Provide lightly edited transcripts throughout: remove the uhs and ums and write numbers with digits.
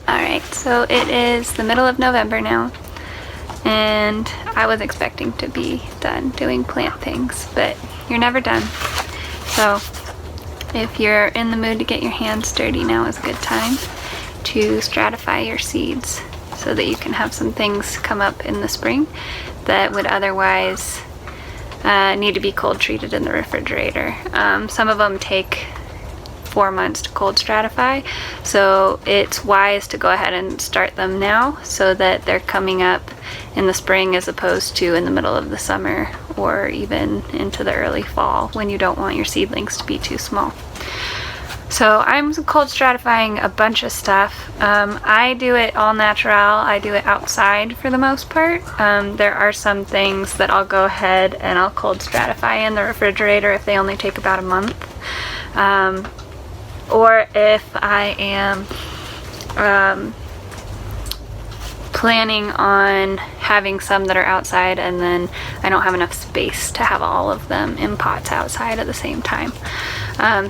Alright, so it is the middle of November now, and I was expecting to be done doing plant things, but you're never done. So if you're in the mood to get your hands dirty, now is a good time to stratify your seeds so that you can have some things come up in the spring that would otherwise need to be cold treated in the refrigerator. Some of them take 4 months to cold stratify, so it's wise to go ahead and start them now so that they're coming up in the spring as opposed to in the middle of the summer or even into the early fall when you don't want your seedlings to be too small. So I'm cold stratifying a bunch of stuff. I do it all natural. I do it outside for the most part. There are some things that I'll go ahead and I'll cold stratify in the refrigerator if they only take about a month. Or if I am planning on having some that are outside and then I don't have enough space to have all of them in pots outside at the same time.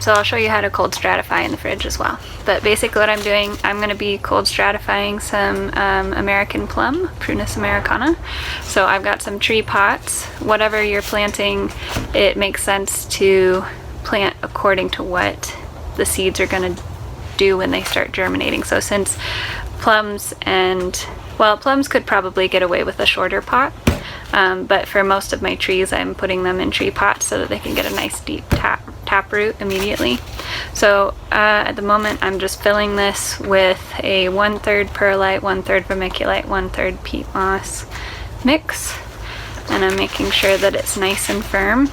So I'll show you how to cold stratify in the fridge as well. But basically what I'm doing, I'm going to be cold stratifying some American plum, Prunus americana. So I've got some tree pots. Whatever you're planting, it makes sense to plant according to what the seeds are going to do when they start germinating. So since plums could probably get away with a shorter pot, but for most of my trees I'm putting them in tree pots so that they can get a nice deep tap root immediately. So at the moment I'm just filling this with a 1/3 perlite, 1/3 vermiculite, 1/3 peat moss mix, and I'm making sure that it's nice and firm.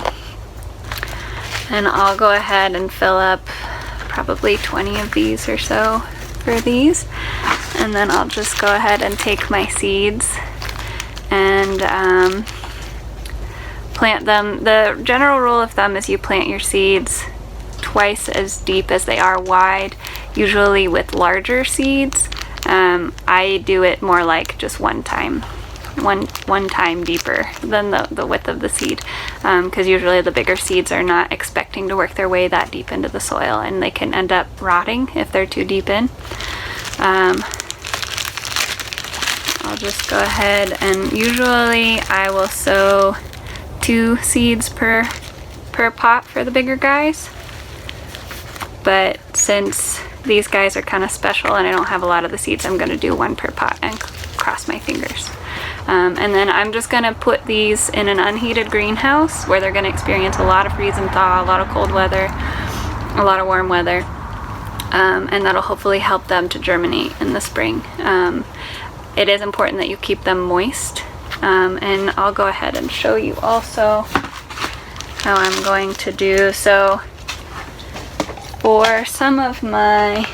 And I'll go ahead and fill up probably 20 of these or so for these, and then I'll just go ahead and take my seeds and plant them. The general rule of thumb is you plant your seeds twice as deep as they are wide, usually with larger seeds. I do it more like just one time deeper than the width of the seed, because usually the bigger seeds are not expecting to work their way that deep into the soil and they can end up rotting if they're too deep in. I'll just go ahead and usually I will sow 2 seeds per pot for the bigger guys, but since these guys are kind of special and I don't have a lot of the seeds, I'm going to do 1 per pot and cross my fingers. And then I'm just going to put these in an unheated greenhouse where they're going to experience a lot of freeze and thaw, a lot of cold weather, a lot of warm weather, and that'll hopefully help them to germinate in the spring. It is important that you keep them moist, and I'll go ahead and show you also how I'm going to do. So for some of my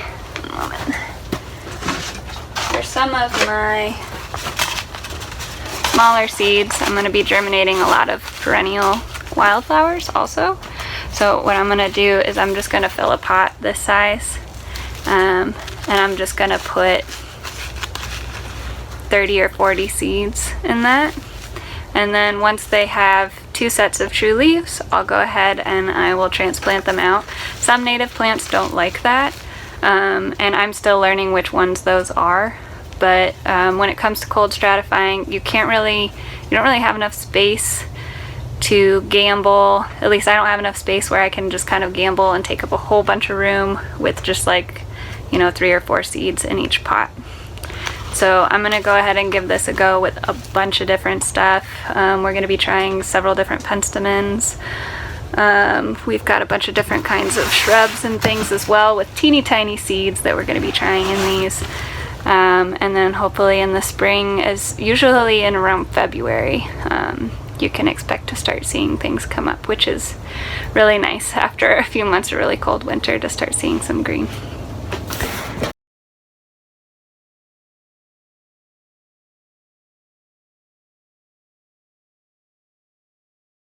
smaller seeds, I'm going to be germinating a lot of perennial wildflowers also. So what I'm going to do is I'm just going to fill a pot this size, and I'm just going to put 30 or 40 seeds in that. And then once they have 2 sets of true leaves, I'll go ahead and I will transplant them out. Some native plants don't like that, and I'm still learning which ones those are. But when it comes to cold stratifying, you don't really have enough space to gamble. At least I don't have enough space where I can just kind of gamble and take up a whole bunch of room with just like, 3 or 4 seeds in each pot. So I'm going to go ahead and give this a go with a bunch of different stuff. We're going to be trying several different penstemons. We've got a bunch of different kinds of shrubs and things as well with teeny tiny seeds that we're going to be trying in these. And then hopefully in the spring, as usually in around February, you can expect to start seeing things come up, which is really nice after a few months of really cold winter to start seeing some green.